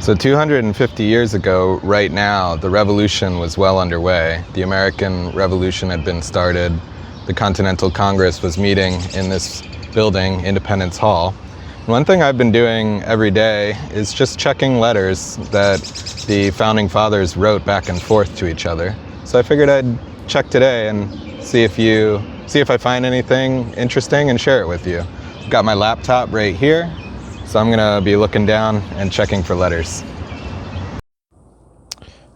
So 250 years ago, right now, the revolution was well underway. The American Revolution had been started. The Continental Congress was meeting in this building, Independence Hall. And one thing I've been doing every day is just checking letters that the Founding Fathers wrote back and forth to each other. So I figured I'd check today and see if I find anything interesting and share it with you. I've got my laptop right here. So I'm gonna be looking down and checking for letters.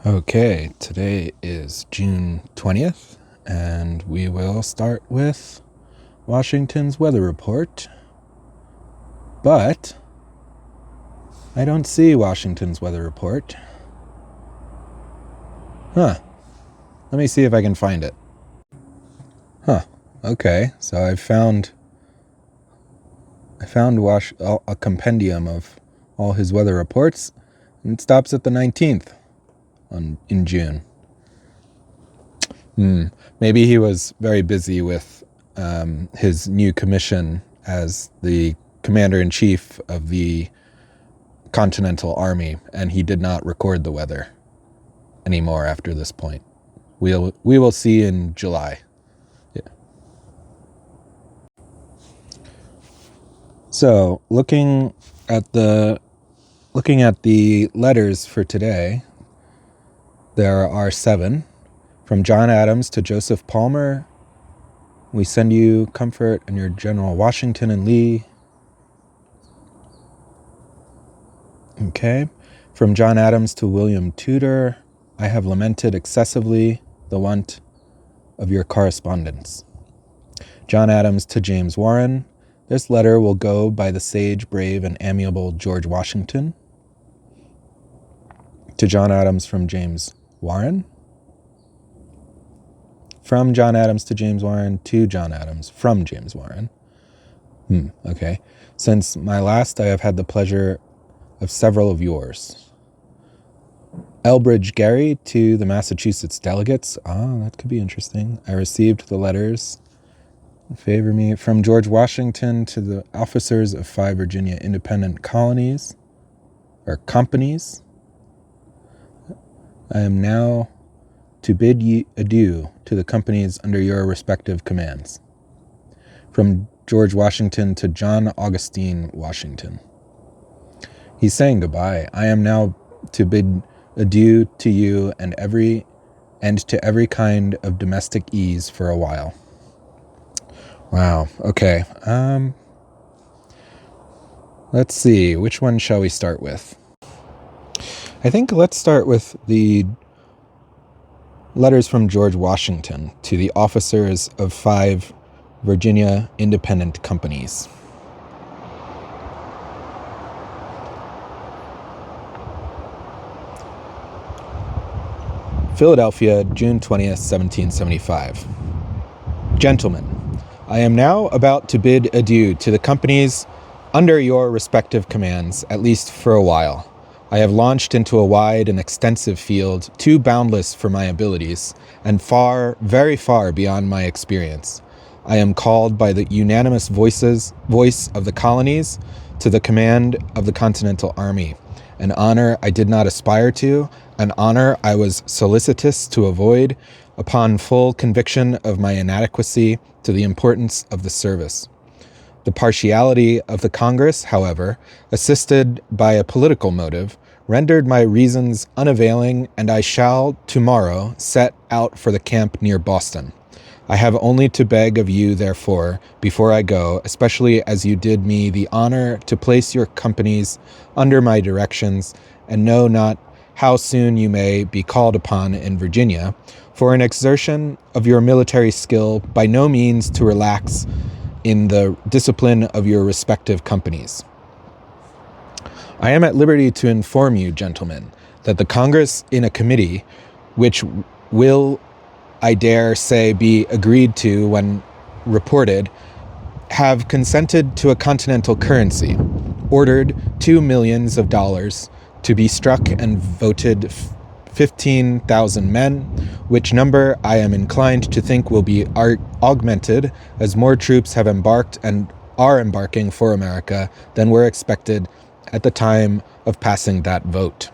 Okay, today is June 20th, and we will start with Washington's weather report. But I don't see Washington's weather report. Let me see if I can find it. Okay, so I found a compendium of all his weather reports, and it stops at the 19th in June. Maybe he was very busy with his new commission as the commander-in-chief of the Continental Army, and he did not record the weather anymore after this point. We will see in July. So, looking at the letters for today, there are 7. From John Adams to Joseph Palmer, we send you comfort in your General Washington and Lee. Okay. From John Adams to William Tudor, I have lamented excessively the want of your correspondence. John Adams to James Warren, this letter will go by the sage, brave, and amiable George Washington. To John Adams from James Warren. From John Adams to James Warren to John Adams from James Warren. Okay. Since my last, I have had the pleasure of several of yours. Elbridge Gerry to the Massachusetts delegates. That could be interesting. I received the letters. Favor me. From George Washington to the officers of 5 Virginia independent colonies or companies. I am now to bid ye adieu to the companies under your respective commands. From George Washington to John Augustine Washington. He's saying goodbye. I am now to bid adieu to you and to every kind of domestic ease for a while. Wow. Okay. Let's see. Which one shall we start with? I think let's start with the letters from George Washington to the officers of 5 Virginia independent companies. Philadelphia, June 20th, 1775. Gentlemen, I am now about to bid adieu to the companies under your respective commands, at least for a while. I have launched into a wide and extensive field, too boundless for my abilities, and far, very far beyond my experience. I am called by the unanimous voice of the colonies to the command of the Continental Army, an honor I did not aspire to, an honor I was solicitous to avoid, upon full conviction of my inadequacy to the importance of the service. The partiality of the Congress, however, assisted by a political motive, rendered my reasons unavailing, and I shall, tomorrow, set out for the camp near Boston. I have only to beg of you, therefore, before I go, especially as you did me the honor to place your companies under my directions, and know not how soon you may be called upon in Virginia, for an exertion of your military skill, by no means to relax in the discipline of your respective companies. I am at liberty to inform you, gentlemen, that the Congress in a committee, which will, I dare say, be agreed to when reported, have consented to a continental currency, ordered $2 millions to be struck and voted 15,000 men, which number I am inclined to think will be augmented as more troops have embarked and are embarking for America than were expected at the time of passing that vote.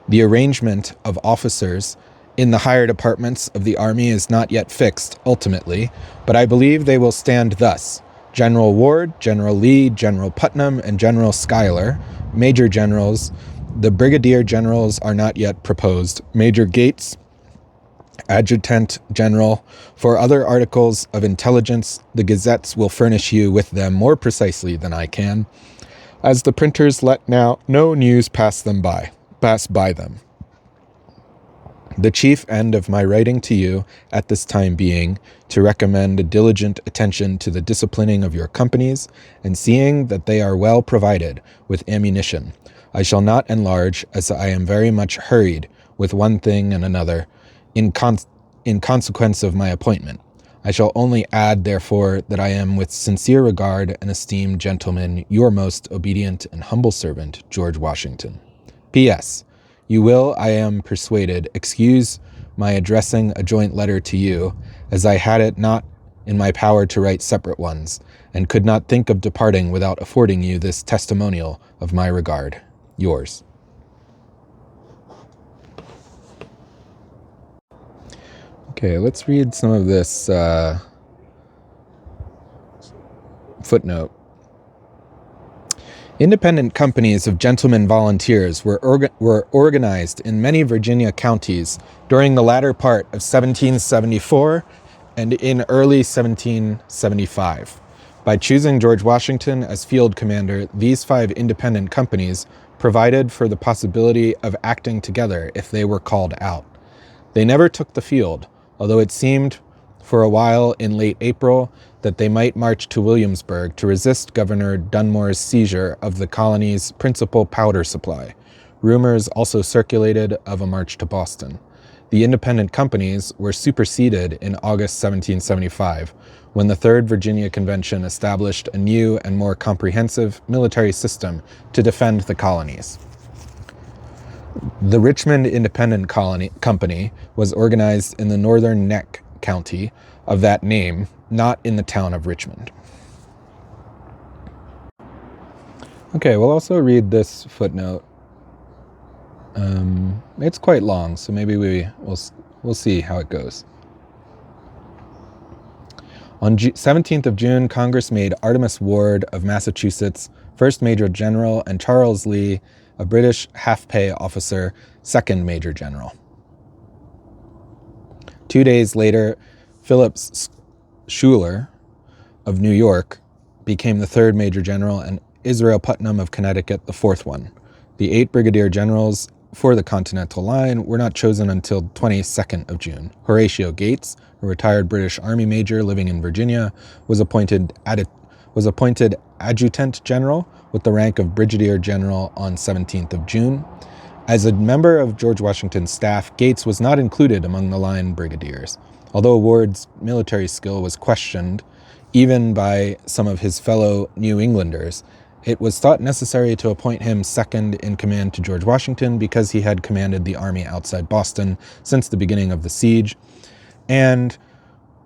The arrangement of officers in the higher departments of the Army is not yet fixed, ultimately, but I believe they will stand thus: General Ward, General Lee, General Putnam, and General Schuyler, Major Generals. The Brigadier Generals are not yet proposed. Major Gates, Adjutant General. For other articles of intelligence, the gazettes will furnish you with them more precisely than I can, as the printers let now no news pass by them. The chief end of my writing to you at this time being to recommend a diligent attention to the disciplining of your companies and seeing that they are well provided with ammunition. I shall not enlarge, as I am very much hurried with one thing and another in consequence of my appointment. I shall only add, therefore, that I am with sincere regard and esteem, gentlemen, your most obedient and humble servant, George Washington. P.S. You will, I am persuaded, excuse my addressing a joint letter to you, as I had it not in my power to write separate ones, and could not think of departing without affording you this testimonial of my regard. Yours. Okay, let's read some of this footnote. Independent companies of gentlemen volunteers were organized in many Virginia counties during the latter part of 1774 and in early 1775. By choosing George Washington as field commander, these 5 independent companies provided for the possibility of acting together if they were called out. They never took the field, although it seemed for a while in late April that they might march to Williamsburg to resist Governor Dunmore's seizure of the colony's principal powder supply. Rumors also circulated of a march to Boston. The independent companies were superseded in August 1775, when the Third Virginia Convention established a new and more comprehensive military system to defend the colonies. The Richmond Independent Company was organized in the northern neck county of that name, not in the town of Richmond. Okay, we'll also read this footnote. It's quite long, so maybe we'll see how it goes. On 17th of June, Congress made Artemus Ward of Massachusetts first Major General and Charles Lee, a British half-pay officer, second Major General. 2 days later, Philip Schuyler of New York became the third Major General, and Israel Putnam of Connecticut the fourth one. The 8 Brigadier Generals for the Continental Line were not chosen until 22nd of June. Horatio Gates, a retired British Army major living in Virginia, was appointed Adjutant General with the rank of Brigadier General on 17th of June. As a member of George Washington's staff, Gates was not included among the line brigadiers. Although Ward's military skill was questioned, even by some of his fellow New Englanders, it was thought necessary to appoint him second in command to George Washington because he had commanded the army outside Boston since the beginning of the siege and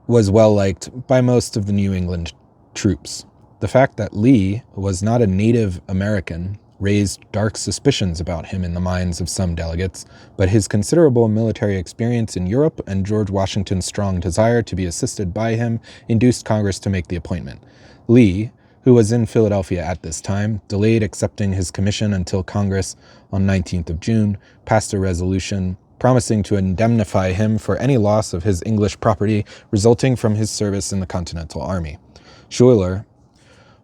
was well liked by most of the New England troops. The fact that Lee was not a Native American raised dark suspicions about him in the minds of some delegates, but his considerable military experience in Europe and George Washington's strong desire to be assisted by him induced Congress to make the appointment. Lee, who was in Philadelphia at this time, delayed accepting his commission until Congress, on 19th of June, passed a resolution promising to indemnify him for any loss of his English property resulting from his service in the Continental Army. Schuyler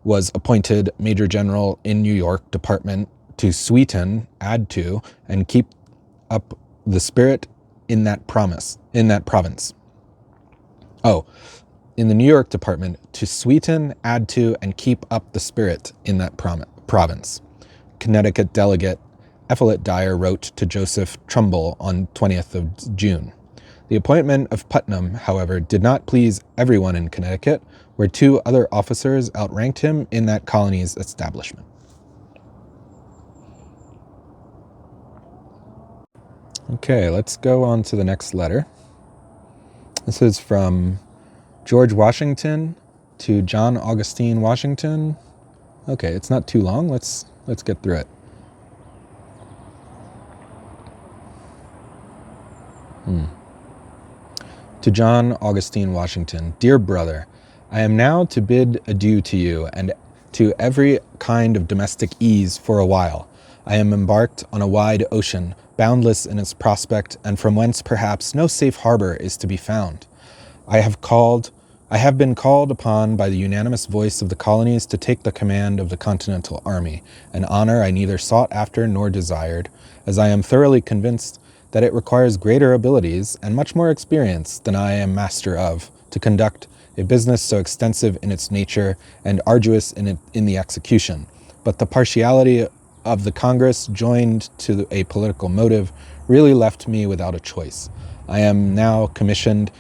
was appointed Major General in New York Department to sweeten, add to, and keep up the spirit in that province. In the New York Department to sweeten, add to, and keep up the spirit in that province. Connecticut delegate Ephelet Dyer wrote to Joseph Trumbull on 20th of June. The appointment of Putnam, however, did not please everyone in Connecticut, where 2 other officers outranked him in that colony's establishment. Okay, let's go on to the next letter. This is from George Washington to John Augustine Washington. Okay, it's not too long. Let's Let's get through it. To John Augustine Washington, dear brother, I am now to bid adieu to you and to every kind of domestic ease for a while. I am embarked on a wide ocean, boundless in its prospect, and from whence perhaps no safe harbor is to be found. I have been called upon by the unanimous voice of the colonies to take the command of the Continental Army, an honor I neither sought after nor desired, as I am thoroughly convinced that it requires greater abilities and much more experience than I am master of to conduct a business so extensive in its nature and arduous in the execution. But the partiality of the Congress, joined to a political motive, really left me without a choice. I am now commissioned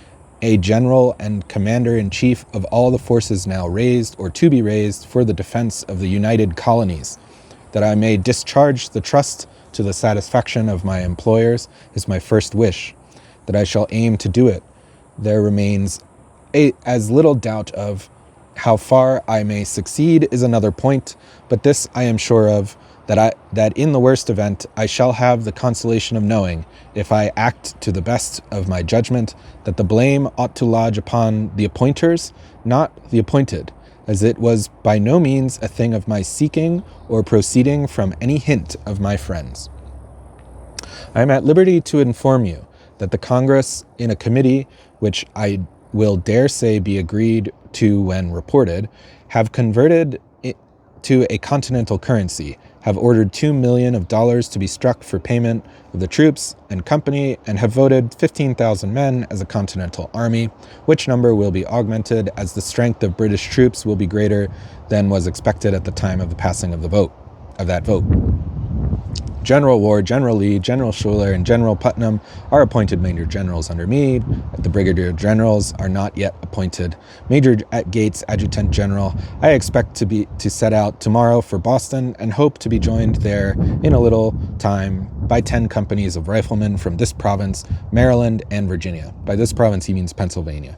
a general and commander-in-chief of all the forces now raised or to be raised for the defense of the United Colonies. That I may discharge the trust to the satisfaction of my employers is my first wish. That I shall aim to do it, there remains as little doubt of. How far I may succeed is another point, but this I am sure of, that in the worst event I shall have the consolation of knowing, if I act to the best of my judgment, that the blame ought to lodge upon the appointers, not the appointed, as it was by no means a thing of my seeking or proceeding from any hint of my friends. I am at liberty to inform you that the Congress, in a committee which I will dare say be agreed to when reported, have converted it to a continental currency, have ordered $2 million to be struck for payment of the troops and company, and have voted 15,000 men as a continental army, which number will be augmented as the strength of British troops will be greater than was expected at the time of the passing of that vote. General Ward, General Lee, General Schuyler, and General Putnam are appointed Major Generals under me. The Brigadier Generals are not yet appointed. Major Gates, Adjutant General. I expect to set out tomorrow for Boston and hope to be joined there in a little time by 10 companies of riflemen from this province, Maryland, and Virginia. By this province, he means Pennsylvania.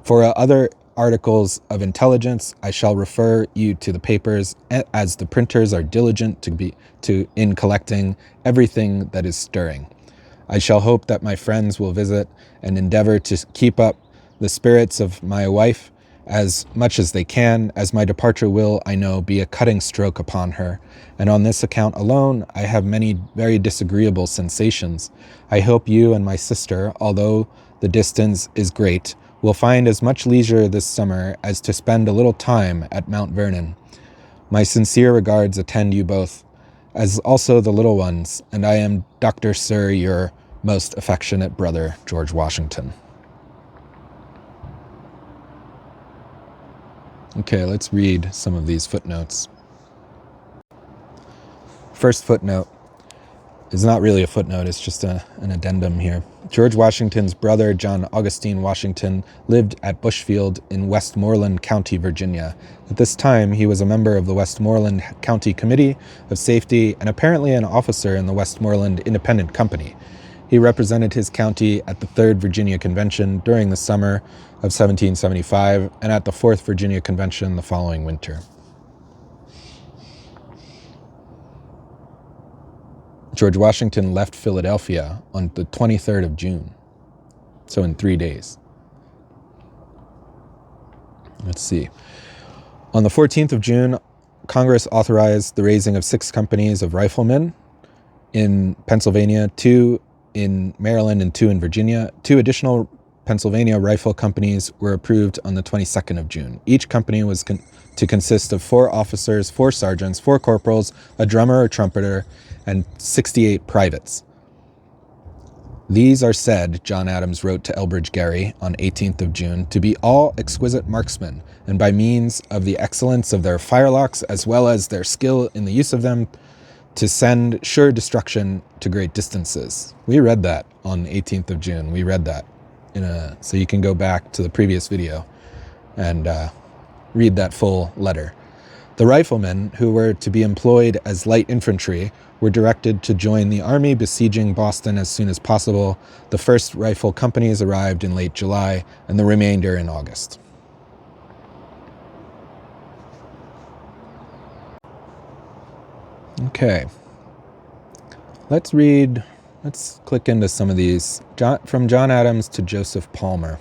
For other articles of intelligence, I shall refer you to the papers, as the printers are diligent in collecting everything that is stirring. I shall hope that my friends will visit and endeavor to keep up the spirits of my wife as much as they can, as my departure will, I know, be a cutting stroke upon her, and on this account alone I have many very disagreeable sensations. I hope you and my sister, although the distance is great, will find as much leisure this summer as to spend a little time at Mount Vernon. My sincere regards attend you both, as also the little ones, and I am, Dr. Sir, your most affectionate brother, George Washington. Okay, let's read some of these footnotes. First footnote is not really a footnote, it's just an addendum here. George Washington's brother, John Augustine Washington, lived at Bushfield in Westmoreland County, Virginia. At this time, he was a member of the Westmoreland County Committee of Safety and apparently an officer in the Westmoreland Independent Company. He represented his county at the 3rd Virginia Convention during the summer of 1775 and at the 4th Virginia Convention the following winter. George Washington left Philadelphia on the 23rd of June, so in 3 days. Let's see. On the 14th of June, Congress authorized the raising of 6 companies of riflemen in Pennsylvania, 2 in Maryland, and 2 in Virginia. 2 additional Pennsylvania rifle companies were approved on the 22nd of June. Each company was to consist of 4 officers, 4 sergeants, 4 corporals, a drummer or trumpeter, and 68 privates. These are said, John Adams wrote to Elbridge Gerry on 18th of June, to be all exquisite marksmen, and by means of the excellence of their firelocks as well as their skill in the use of them, to send sure destruction to great distances. We read that on 18th of June. We read that so you can go back to the previous video and read that full letter. The riflemen, who were to be employed as light infantry, were directed to join the army besieging Boston as soon as possible. The first rifle companies arrived in late July, and the remainder in August. Okay. Let's click into some of these. From John Adams to Joseph Palmer.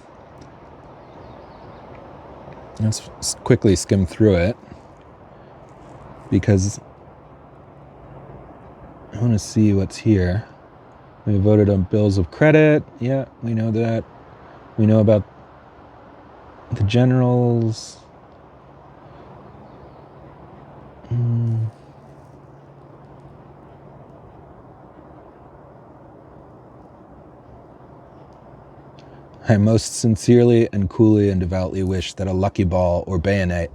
Let's quickly skim through it because I want to see what's here. We voted on bills of credit. Yeah, we know that. We know about the generals. I most sincerely and coolly and devoutly wish that a lucky ball or bayonet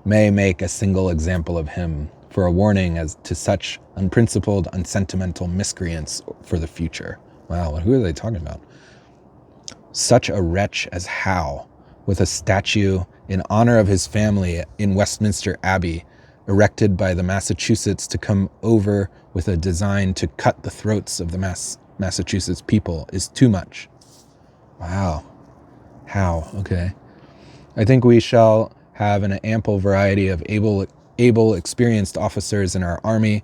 may make a single example of him for a warning as to such unprincipled, unsentimental miscreants for the future. Wow, who are they talking about? Such a wretch as Howe, with a statue in honor of his family in Westminster Abbey, erected by the Massachusetts to come over with a design to cut the throats of the Massachusetts people, is too much. Wow. How? Okay. I think we shall have an ample variety of able, experienced officers in our army,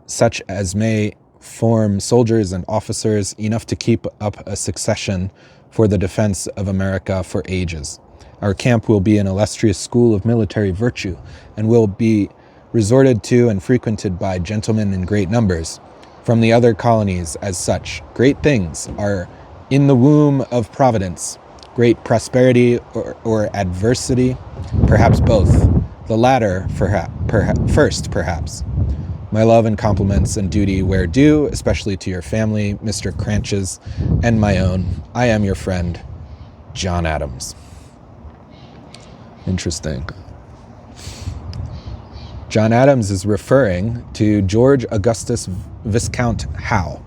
such as may form soldiers and officers enough to keep up a succession for the defense of America for ages. Our camp will be an illustrious school of military virtue and will be resorted to and frequented by gentlemen in great numbers. From the other colonies as such, great things are in the womb of Providence, great prosperity or adversity, perhaps both. The latter first, perhaps. My love and compliments and duty where due, especially to your family, Mr. Cranches, and my own. I am your friend, John Adams. Interesting. John Adams is referring to George Augustus Viscount Howe,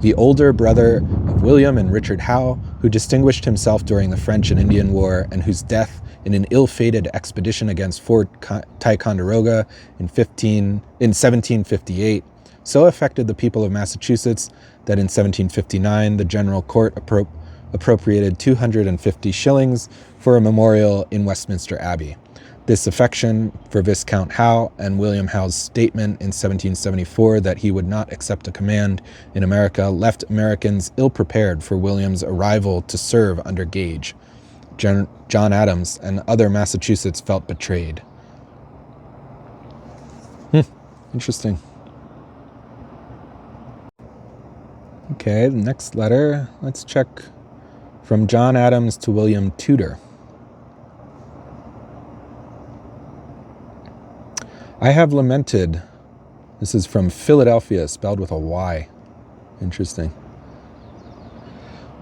the older brother of William and Richard Howe, who distinguished himself during the French and Indian War and whose death in an ill-fated expedition against Fort Ticonderoga in 1758 so affected the people of Massachusetts that in 1759 the General Court appropriated 250 shillings for a memorial in Westminster Abbey. This affection for Viscount Howe and William Howe's statement in 1774 that he would not accept a command in America left Americans ill-prepared for William's arrival to serve under Gage. John Adams and other Massachusetts felt betrayed. Interesting. Okay, the next letter, let's check from John Adams to William Tudor. I have lamented, this is from Philadelphia, spelled with a Y. Interesting.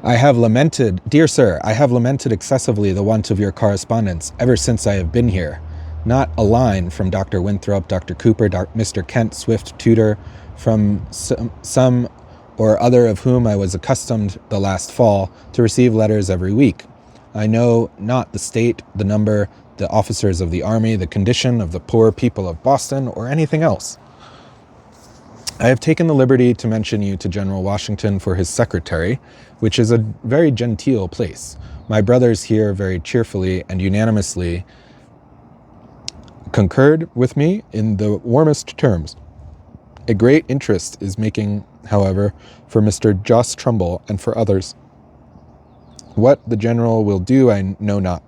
Dear sir, I have lamented excessively the want of your correspondence ever since I have been here. Not a line from Dr. Winthrop, Dr. Cooper, Mr. Kent, Swift, Tudor, from some or other of whom I was accustomed the last fall to receive letters every week. I know not the state, the number, the officers of the army, the condition of the poor people of Boston, or anything else. I have taken the liberty to mention you to General Washington for his secretary, which is a very genteel place. My brothers here very cheerfully and unanimously concurred with me in the warmest terms. A great interest is making, however, for Mr. Jos Trumbull and for others. What the general will do I know not.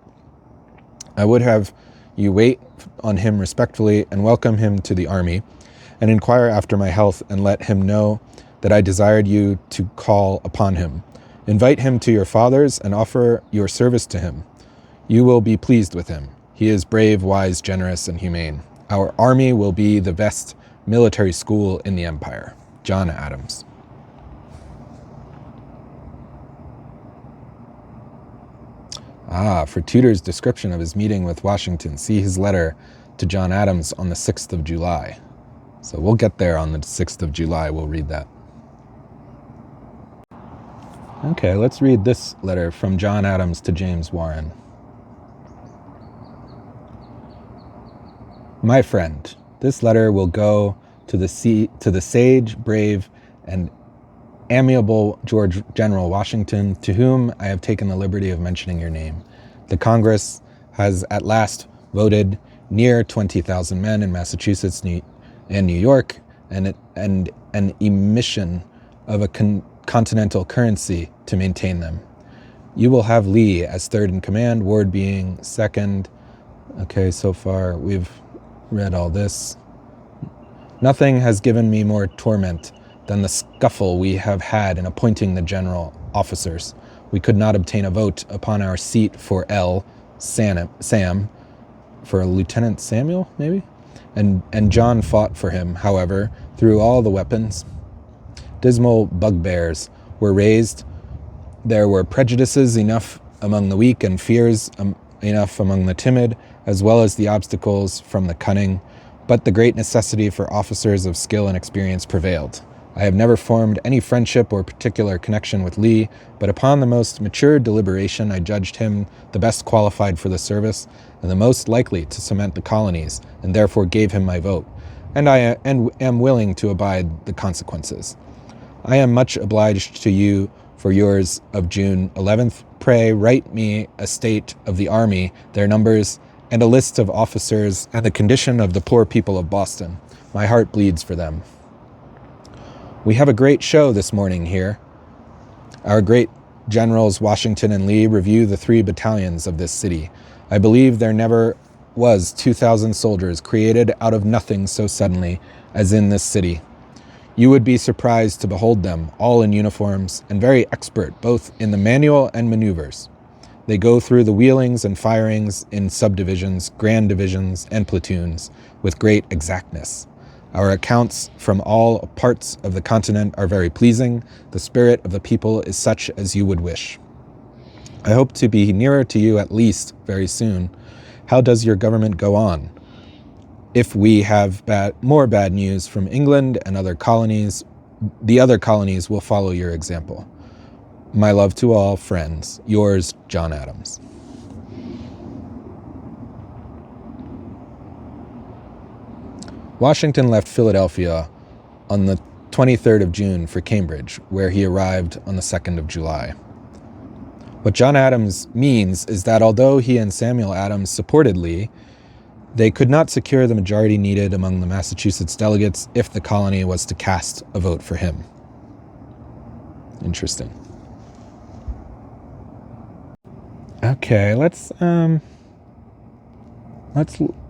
I would have you wait on him respectfully and welcome him to the army, and inquire after my health and let him know that I desired you to call upon him. Invite him to your fathers and offer your service to him. You will be pleased with him. He is brave, wise, generous, and humane. Our army will be the best military school in the empire. John Adams. For Tudor's description of his meeting with Washington, see his letter to John Adams on the 6th of July. So we'll get there on the 6th of July. We'll read that. Okay, let's read this letter from John Adams to James Warren. My friend, this letter will go to the sage, brave, and amiable General Washington, to whom I have taken the liberty of mentioning your name. The Congress has at last voted near 20,000 men in Massachusetts and New York, and an emission of a continental currency to maintain them. You will have Lee as third in command, Ward being second. Okay, so far we've read all this. Nothing has given me more torment than the scuffle we have had in appointing the general officers. We could not obtain a vote upon our seat for Sam, for Lieutenant Samuel, maybe? And John fought for him, however, through all the weapons. Dismal bugbears were raised. There were prejudices enough among the weak and fears enough among the timid, as well as the obstacles from the cunning, but the great necessity for officers of skill and experience prevailed. I have never formed any friendship or particular connection with Lee, but upon the most mature deliberation I judged him the best qualified for the service and the most likely to cement the colonies, and therefore gave him my vote, and I am willing to abide the consequences. I am much obliged to you for yours of June 11th. Pray write me a state of the army, their numbers, and a list of officers, and the condition of the poor people of Boston. My heart bleeds for them. We have a great show this morning here. Our great generals Washington and Lee review the 3 battalions of this city. I believe there never was 2,000 soldiers created out of nothing so suddenly as in this city. You would be surprised to behold them, all in uniforms, and very expert both in the manual and maneuvers. They go through the wheelings and firings in subdivisions, grand divisions, and platoons with great exactness. Our accounts from all parts of the continent are very pleasing. The spirit of the people is such as you would wish. I hope to be nearer to you at least very soon. How does your government go on? If we have more bad news from England and other colonies, the other colonies will follow your example. My love to all friends. Yours, John Adams. Washington left Philadelphia on the 23rd of June for Cambridge, where he arrived on the 2nd of July. What John Adams means is that although he and Samuel Adams supported Lee, they could not secure the majority needed among the Massachusetts delegates if the colony was to cast a vote for him. Interesting. Okay, let's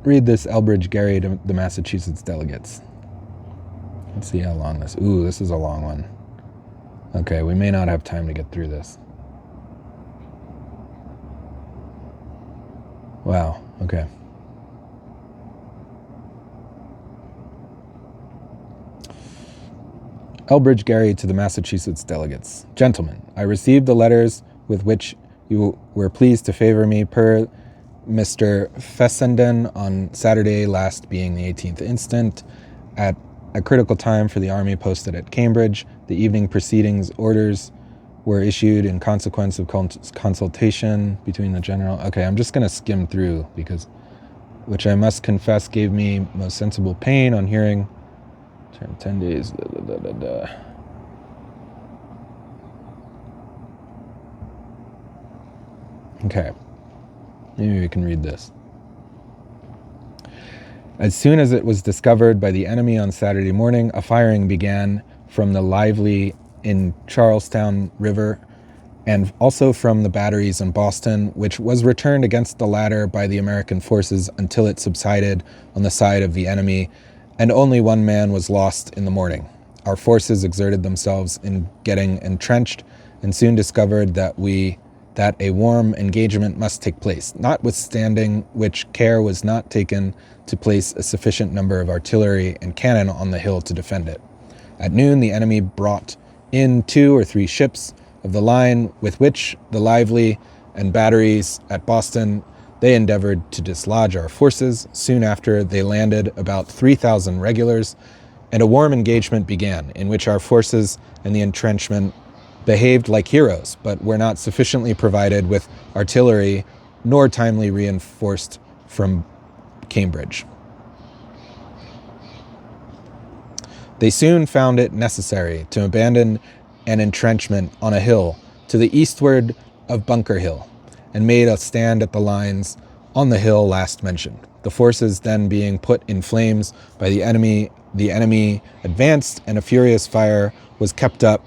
read this Elbridge Gerry to the Massachusetts delegates. Let's see how long this... Ooh, this is a long one. Okay, we may not have time to get through this. Wow, okay. Elbridge Gerry to the Massachusetts delegates. Gentlemen, I received the letters with which you were pleased to favor me per Mr. Fessenden on Saturday last, being the 18th instant, at a critical time for the army posted at Cambridge. The evening proceedings orders were issued in consequence of consultation between the general. Okay, I'm just going to skim through because, which I must confess gave me most sensible pain on hearing. 10 days. Okay. Maybe we can read this. As soon as it was discovered by the enemy on Saturday morning, a firing began from the Lively in Charlestown River and also from the batteries in Boston, which was returned against the latter by the American forces until it subsided on the side of the enemy, and only 1 man was lost in the morning. Our forces exerted themselves in getting entrenched and soon discovered that a warm engagement must take place, notwithstanding which care was not taken to place a sufficient number of artillery and cannon on the hill to defend it. At noon, the enemy brought in 2 or 3 ships of the line with which the Lively and batteries at Boston. They endeavored to dislodge our forces. Soon after, they landed about 3,000 regulars, and a warm engagement began, in which our forces and the entrenchment behaved like heroes, but were not sufficiently provided with artillery nor timely reinforced from Cambridge. They soon found it necessary to abandon an entrenchment on a hill to the eastward of Bunker Hill, and made a stand at the lines on the hill last mentioned. The forces then being put in flames by the enemy the enemy advanced, and a furious fire was kept up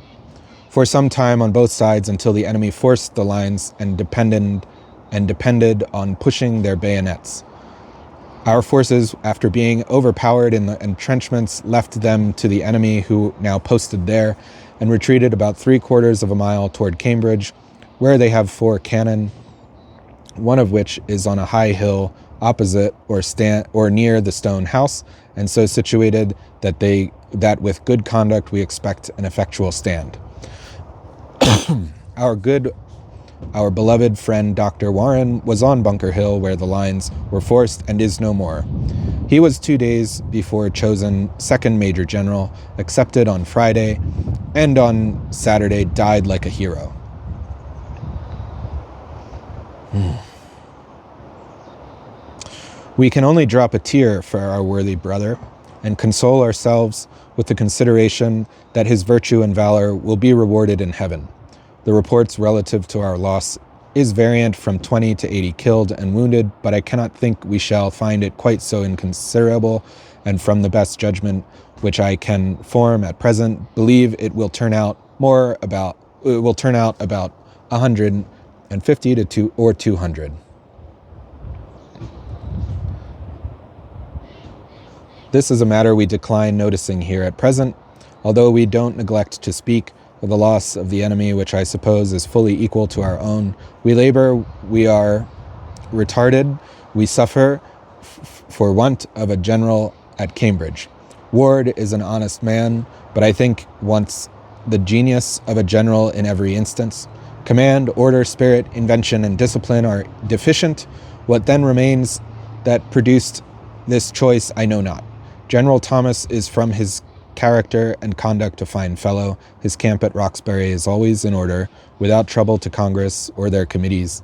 for some time on both sides until the enemy forced the lines and depended on pushing their bayonets. Our forces, after being overpowered in the entrenchments, left them to the enemy, who now posted there, and retreated about 3/4 of a mile toward Cambridge, where they have 4 cannon, one of which is on a high hill opposite or near the stone house, and so situated that with good conduct we expect an effectual stand. Our beloved friend Dr. Warren was on Bunker Hill, where the lines were forced, and is no more. He was 2 days before chosen 2nd Major General, accepted on Friday, and on Saturday died like a hero. We can only drop a tear for our worthy brother, and console ourselves with the consideration that his virtue and valor will be rewarded in heaven. The reports relative to our loss is variant from 20 to 80 killed and wounded, but I cannot think we shall find it quite so inconsiderable, and from the best judgment which I can form at present, believe it will turn out about 150 to 200. This is a matter we decline noticing here at present, although we don't neglect to speak of the loss of the enemy, which I suppose is fully equal to our own. We labor, we are retarded, we suffer for want of a general at Cambridge. Ward is an honest man, but I think wants the genius of a general in every instance. Command, order, spirit, invention, and discipline are deficient. What then remains that produced this choice, I know not. General Thomas is from his character and conduct a fine fellow. His camp at Roxbury is always in order, without trouble to Congress or their committees.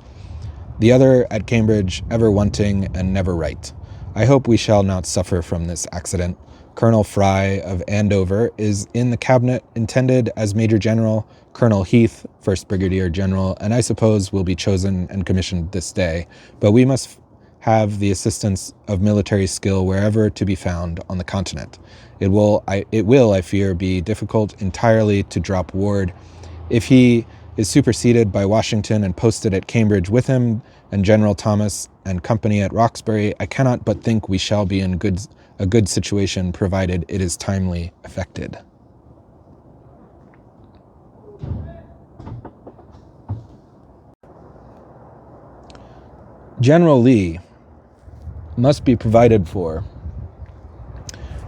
The other at Cambridge, ever wanting and never right. I hope we shall not suffer from this accident. Colonel Fry of Andover is in the cabinet, intended as Major General. Colonel Heath, First Brigadier General, and I suppose will be chosen and commissioned this day. But we must have the assistance of military skill wherever to be found on the continent. It will, I fear, be difficult entirely to drop Ward. If he is superseded by Washington and posted at Cambridge with him, and General Thomas and company at Roxbury, I cannot but think we shall be in a good situation, provided it is timely effected. General Lee must be provided for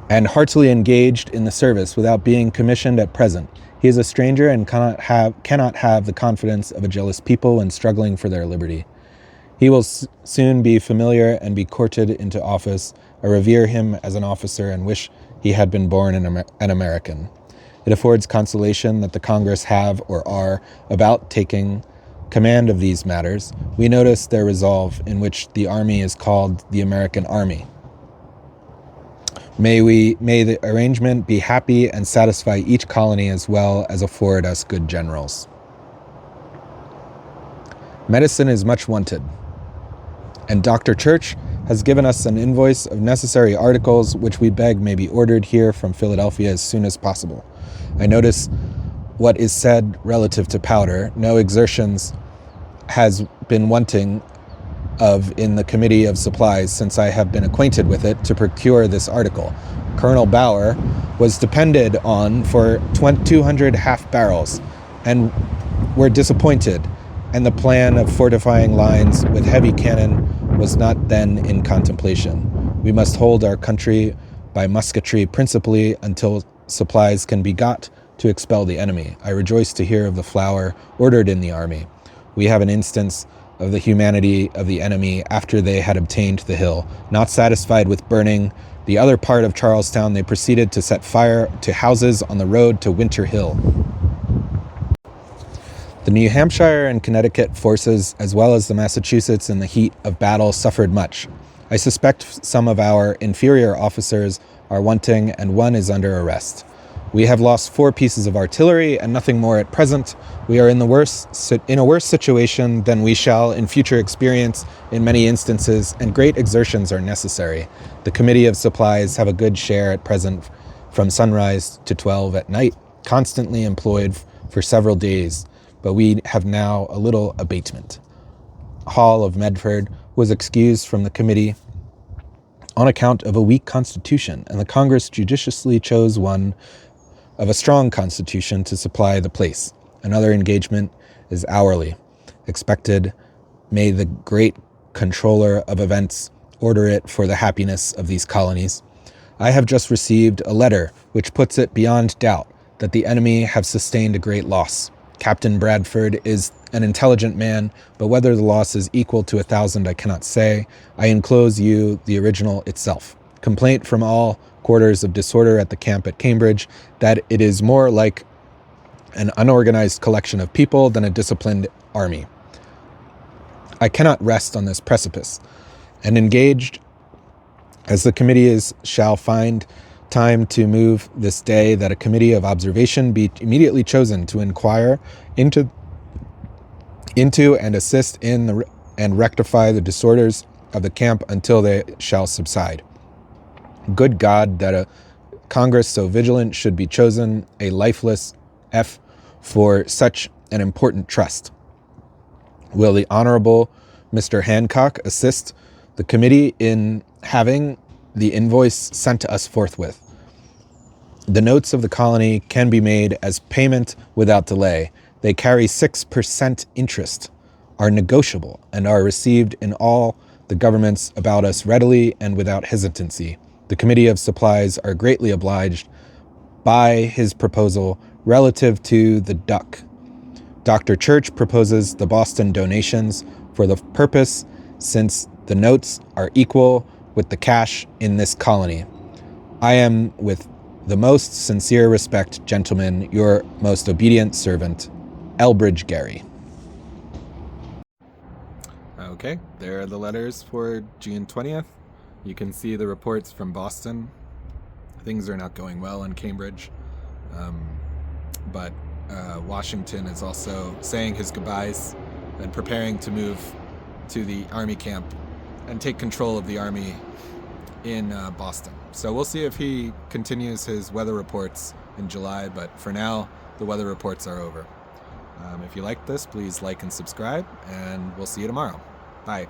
and heartily engaged in the service without being commissioned at present. He is a stranger and cannot have the confidence of a jealous people when struggling for their liberty. He will soon be familiar and be courted into office. I revere him as an officer and wish he had been born an American. It affords consolation that the Congress have or are about taking command of these matters. We notice their resolve, in which the army is called the American Army. May the arrangement be happy and satisfy each colony as well as afford us good generals. Medicine is much wanted, and Dr. Church has given us an invoice of necessary articles which we beg may be ordered here from Philadelphia as soon as possible. I notice what is said relative to powder. No exertions has been wanting of in the Committee of Supplies since I have been acquainted with it to procure this article. Colonel Bauer was depended on for 200 half barrels and were disappointed, and the plan of fortifying lines with heavy cannon was not then in contemplation. We must hold our country by musketry principally until supplies can be got to expel the enemy. I rejoice to hear of the flour ordered in the army. We have an instance of the humanity of the enemy after they had obtained the hill. Not satisfied with burning the other part of Charlestown, they proceeded to set fire to houses on the road to Winter Hill. The New Hampshire and Connecticut forces, as well as the Massachusetts in the heat of battle, suffered much. I suspect some of our inferior officers are wanting, and one is under arrest. We have lost 4 pieces of artillery and nothing more at present. We are in a worse situation than we shall in future experience in many instances, and great exertions are necessary. The Committee of Supplies have a good share at present from sunrise to 12 at night, constantly employed for several days, but we have now a little abatement. Hall of Medford was excused from the committee on account of a weak constitution, and the Congress judiciously chose one of a strong constitution to supply the place. Another engagement is hourly. Expected, may the great controller of events order it for the happiness of these colonies. I have just received a letter which puts it beyond doubt that the enemy have sustained a great loss. Captain Bradford is an intelligent man, but whether the loss is equal to 1,000 I cannot say. I enclose you the original itself. Complaint from all quarters of disorder at the camp at Cambridge, that it is more like an unorganized collection of people than a disciplined army. I cannot rest on this precipice, and engaged as the committee is, shall find time to move this day that a committee of observation be immediately chosen to inquire into and assist in and rectify the disorders of the camp until they shall subside. Good God, that a Congress so vigilant should be chosen, a lifeless F for such an important trust. Will the Honorable Mr. Hancock assist the committee in having the invoice sent to us forthwith? The notes of the colony can be made as payment without delay. They carry 6% interest, are negotiable, and are received in all the governments about us readily and without hesitancy. The Committee of Supplies are greatly obliged by his proposal relative to the duck. Dr. Church proposes the Boston donations for the purpose, since the notes are equal with the cash in this colony. I am, with the most sincere respect, gentlemen, your most obedient servant, Elbridge Gerry. Okay, there are the letters for June 20th. You can see the reports from Boston. Things are not going well in Cambridge, but Washington is also saying his goodbyes and preparing to move to the army camp and take control of the army in Boston. So we'll see if he continues his weather reports in July, but for now, the weather reports are over. If you like this, please like and subscribe, and we'll see you tomorrow. Bye.